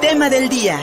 Tema del día.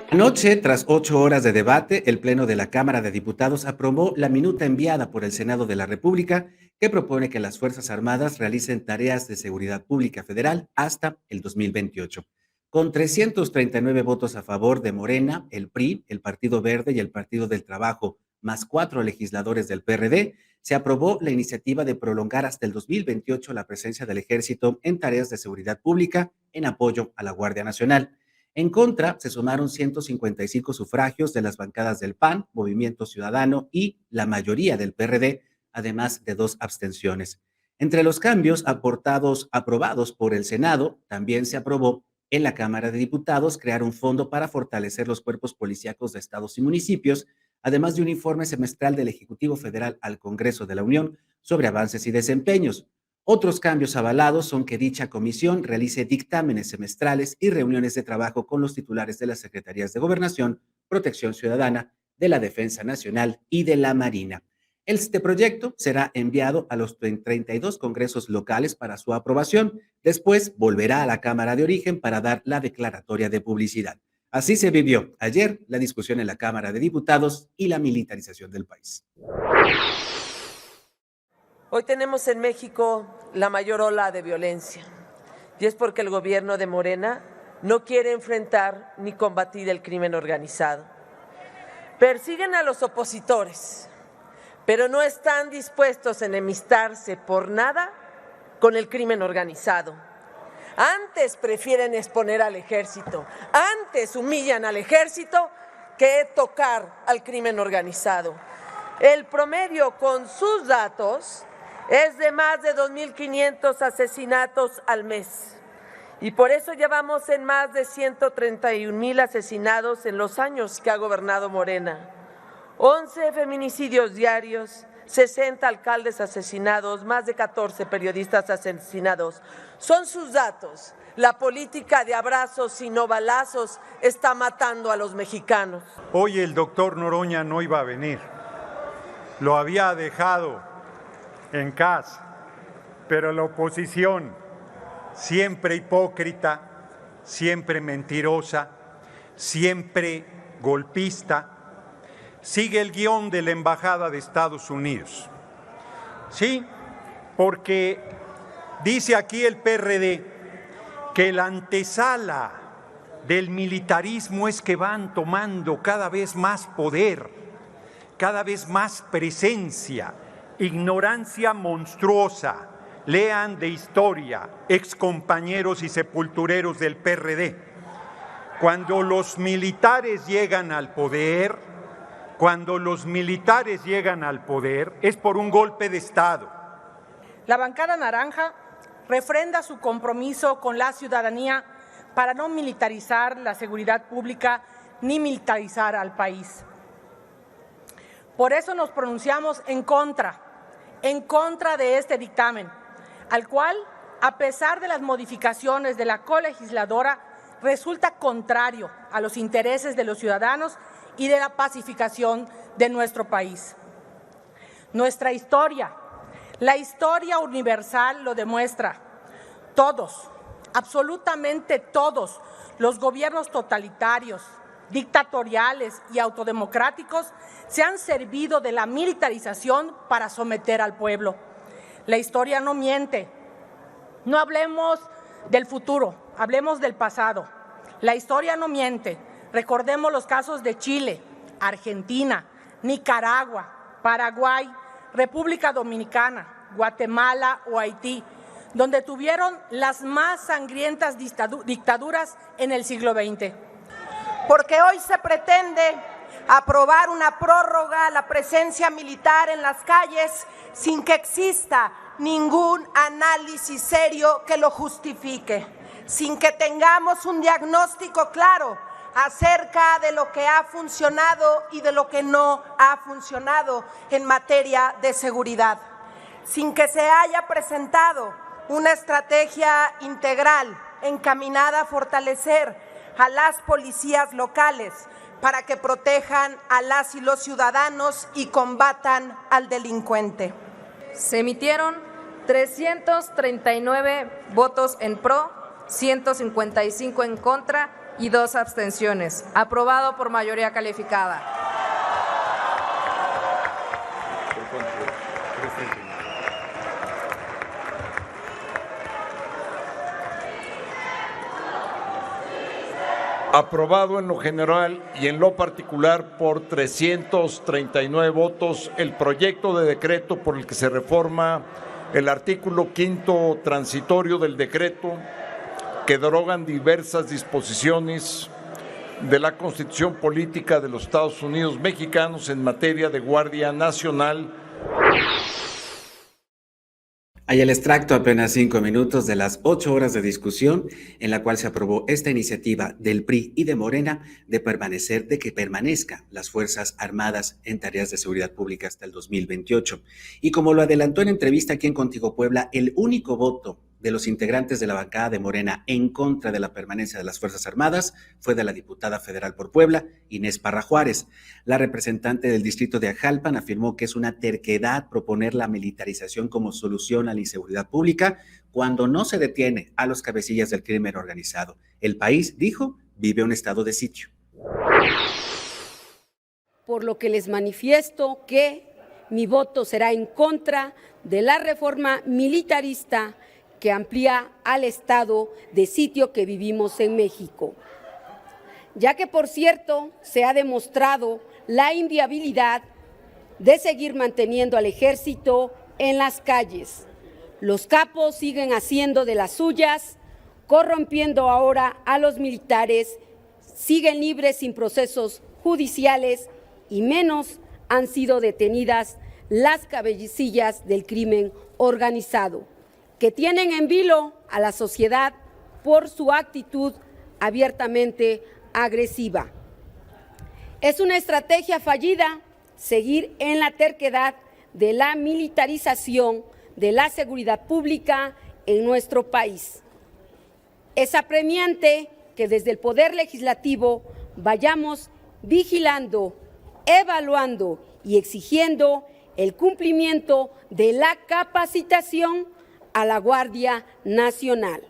Anoche, tras 8 horas de debate, el Pleno de la Cámara de Diputados aprobó la minuta enviada por el Senado de la República que propone que las Fuerzas Armadas realicen tareas de seguridad pública federal hasta el 2028. Con 339 votos a favor de Morena, el PRI, el Partido Verde y el Partido del Trabajo, más 4 legisladores del PRD, se aprobó la iniciativa de prolongar hasta el 2028 la presencia del Ejército en tareas de seguridad pública en apoyo a la Guardia Nacional. En contra, se sumaron 155 sufragios de las bancadas del PAN, Movimiento Ciudadano y la mayoría del PRD, además de 2 abstenciones. Entre los cambios aprobados por el Senado, también se aprobó en la Cámara de Diputados crear un fondo para fortalecer los cuerpos policíacos de estados y municipios, además de un informe semestral del Ejecutivo Federal al Congreso de la Unión sobre avances y desempeños. Otros cambios avalados son que dicha comisión realice dictámenes semestrales y reuniones de trabajo con los titulares de las Secretarías de Gobernación, Protección Ciudadana, de la Defensa Nacional y de la Marina. Este proyecto será enviado a los 32 congresos locales para su aprobación. Después volverá a la Cámara de Origen para dar la declaratoria de publicidad. Así se vivió ayer la discusión en la Cámara de Diputados y la militarización del país. Hoy tenemos en México la mayor ola de violencia y es porque el gobierno de Morena no quiere enfrentar ni combatir el crimen organizado. Persiguen a los opositores, pero no están dispuestos a enemistarse por nada con el crimen organizado. Antes prefieren exponer al ejército, antes humillan al ejército que tocar al crimen organizado. El promedio con sus datos es de más de 2.500 asesinatos al mes y por eso llevamos en más de 131,000 asesinados en los años que ha gobernado Morena. 11 feminicidios diarios, 60 alcaldes asesinados, más de 14 periodistas asesinados. Son sus datos. La política de abrazos y no balazos está matando a los mexicanos. Hoy el doctor Noroña no iba a venir. Lo había dejado en casa, pero la oposición, siempre hipócrita, siempre mentirosa, siempre golpista, sigue el guión de la Embajada de Estados Unidos. Sí, porque dice aquí el PRD que la antesala del militarismo es que van tomando cada vez más poder, cada vez más presencia. Ignorancia monstruosa. Lean de historia, excompañeros y sepultureros del PRD. Cuando los militares llegan al poder, es por un golpe de Estado. La bancada naranja refrenda su compromiso con la ciudadanía para no militarizar la seguridad pública ni militarizar al país. Por eso nos pronunciamos en contra de este dictamen, al cual, a pesar de las modificaciones de la colegisladora, resulta contrario a los intereses de los ciudadanos y de la pacificación de nuestro país. Nuestra historia, la historia universal lo demuestra. Todos, absolutamente todos, los gobiernos totalitarios, dictatoriales y autodemocráticos se han servido de la militarización para someter al pueblo. La historia no miente. No hablemos del futuro, hablemos del pasado. La historia no miente. Recordemos los casos de Chile, Argentina, Nicaragua, Paraguay, República Dominicana, Guatemala o Haití, donde tuvieron las más sangrientas dictaduras en el siglo XX. Porque hoy se pretende aprobar una prórroga a la presencia militar en las calles sin que exista ningún análisis serio que lo justifique, sin que tengamos un diagnóstico claro acerca de lo que ha funcionado y de lo que no ha funcionado en materia de seguridad, sin que se haya presentado una estrategia integral encaminada a fortalecer a las policías locales para que protejan a las y los ciudadanos y combatan al delincuente. Se emitieron 339 votos en pro, 155 en contra y 2 abstenciones. Aprobado por mayoría calificada. Aprobado en lo general y en lo particular por 339 votos el proyecto de decreto por el que se reforma el artículo 5º transitorio del decreto que derogan diversas disposiciones de la Constitución Política de los Estados Unidos Mexicanos en materia de Guardia Nacional. Hay el extracto, apenas 5 minutos de las 8 horas de discusión en la cual se aprobó esta iniciativa del PRI y de Morena de que permanezcan las Fuerzas Armadas en tareas de seguridad pública hasta el 2028. Y como lo adelantó en entrevista aquí en Contigo Puebla, el único voto de los integrantes de la bancada de Morena en contra de la permanencia de las Fuerzas Armadas fue de la diputada federal por Puebla, Inés Parra Juárez. La representante del distrito de Ajalpan afirmó que es una terquedad proponer la militarización como solución a la inseguridad pública cuando no se detiene a los cabecillas del crimen organizado. El país, dijo, vive un estado de sitio. Por lo que les manifiesto que mi voto será en contra de la reforma militarista que amplía al estado de sitio que vivimos en México, ya que, por cierto, se ha demostrado la inviabilidad de seguir manteniendo al ejército en las calles. Los capos siguen haciendo de las suyas, corrompiendo ahora a los militares, siguen libres sin procesos judiciales y menos han sido detenidas las cabecillas del crimen organizado, que tienen en vilo a la sociedad por su actitud abiertamente agresiva. Es una estrategia fallida seguir en la terquedad de la militarización de la seguridad pública en nuestro país. Es apremiante que desde el Poder Legislativo vayamos vigilando, evaluando y exigiendo el cumplimiento de la capacitación a la Guardia Nacional.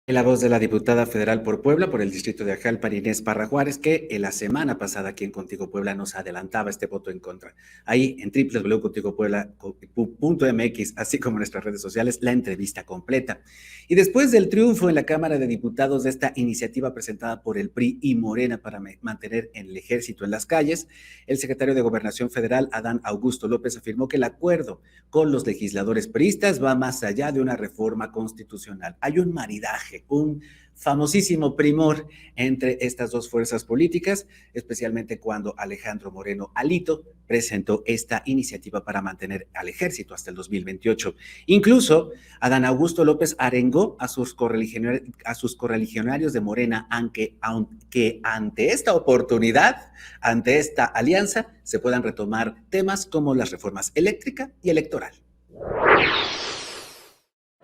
En la voz de la diputada federal por Puebla, por el distrito de Ajalpan, Inés Parra Juárez, que en la semana pasada aquí en Contigo Puebla nos adelantaba este voto en contra. Ahí en www.contigopuebla.mx, así como en nuestras redes sociales, la entrevista completa. Y después del triunfo en la Cámara de Diputados de esta iniciativa presentada por el PRI y Morena para mantener el ejército en las calles, el secretario de Gobernación Federal, Adán Augusto López, afirmó que el acuerdo con los legisladores priistas va más allá de una reforma constitucional. Hay un maridaje, un famosísimo primor entre estas dos fuerzas políticas, especialmente cuando Alejandro Moreno Alito presentó esta iniciativa para mantener al ejército hasta el 2028. Incluso Adán Augusto López arengó a sus correligionarios de Morena, aunque ante esta oportunidad, ante esta alianza, se puedan retomar temas como las reformas eléctrica y electoral.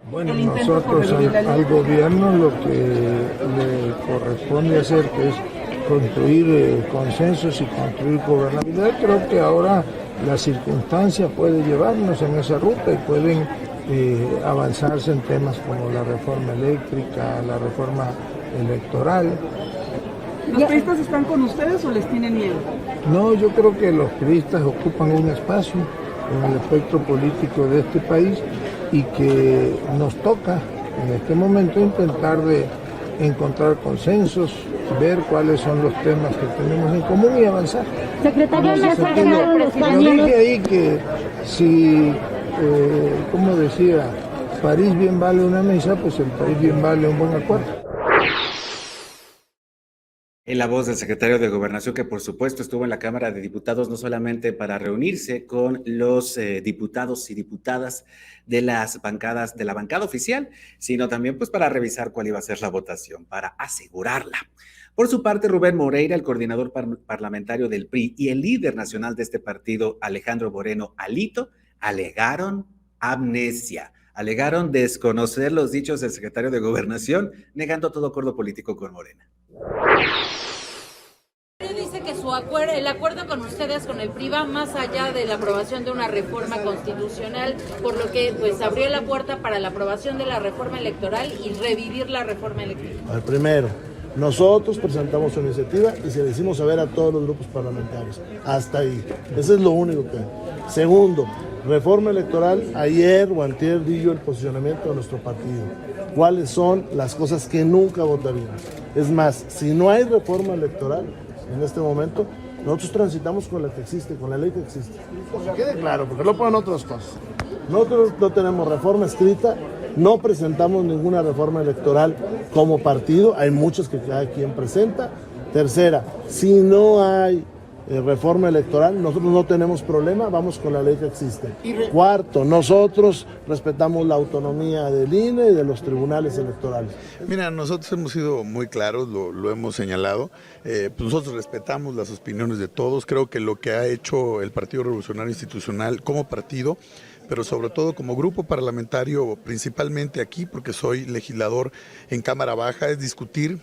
Bueno, nosotros al gobierno lo que le corresponde hacer, que es construir consensos y construir gobernabilidad, creo que ahora la circunstancia puede llevarnos en esa ruta y pueden avanzarse en temas como la reforma eléctrica, la reforma electoral. ¿Los priistas están con ustedes o les tienen miedo? No, yo creo que los priistas ocupan un espacio en el espectro político de este país y que nos toca en este momento intentar de encontrar consensos, ver cuáles son los temas que tenemos en común y avanzar. Secretario, yo dije ahí que si, como decía, París bien vale una mesa, pues el país bien vale un buen acuerdo. En la voz del secretario de Gobernación, que por supuesto estuvo en la Cámara de Diputados no solamente para reunirse con los diputados y diputadas de las bancadas, de la bancada oficial, sino también pues para revisar cuál iba a ser la votación, para asegurarla. Por su parte, Rubén Moreira, el coordinador parlamentario del PRI y el líder nacional de este partido, Alejandro Moreno Alito, alegaron amnesia. Alegaron desconocer los dichos del secretario de Gobernación, negando todo acuerdo político con Morena. Dice que su el acuerdo con ustedes, con el PRI, va más allá de la aprobación de una reforma constitucional, por lo que pues abrió la puerta para la aprobación de la reforma electoral y revivir la reforma electoral. Primero, nosotros presentamos una iniciativa y se la hicimos saber a todos los grupos parlamentarios. Hasta ahí. Eso es lo único que hay. Segundo, reforma electoral. Ayer o antier di yo el posicionamiento de nuestro partido. ¿Cuáles son las cosas que nunca votaríamos? Es más, si no hay reforma electoral en este momento, nosotros transitamos con la que existe, con la ley que existe. Que quede claro, porque lo ponen otras cosas. Nosotros no tenemos reforma escrita, no presentamos ninguna reforma electoral como partido, hay muchas que cada quien presenta. Tercera, si no hay reforma electoral, nosotros no tenemos problema, vamos con la ley que existe. Cuarto, nosotros respetamos la autonomía del INE y de los tribunales electorales. Mira, nosotros hemos sido muy claros, lo hemos señalado, pues nosotros respetamos las opiniones de todos. Creo que lo que ha hecho el Partido Revolucionario Institucional como partido, pero sobre todo como grupo parlamentario, principalmente aquí, porque soy legislador en Cámara Baja, es discutir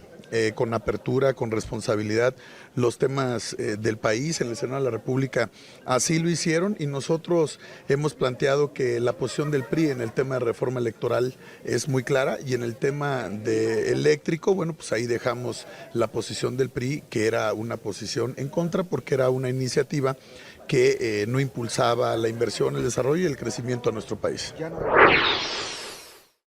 con apertura, con responsabilidad, los temas del país. En el Senado de la República así lo hicieron, y nosotros hemos planteado que la posición del PRI en el tema de reforma electoral es muy clara, y en el tema de eléctrico, bueno, pues ahí dejamos la posición del PRI, que era una posición en contra, porque era una iniciativa que no impulsaba la inversión, el desarrollo y el crecimiento a nuestro país.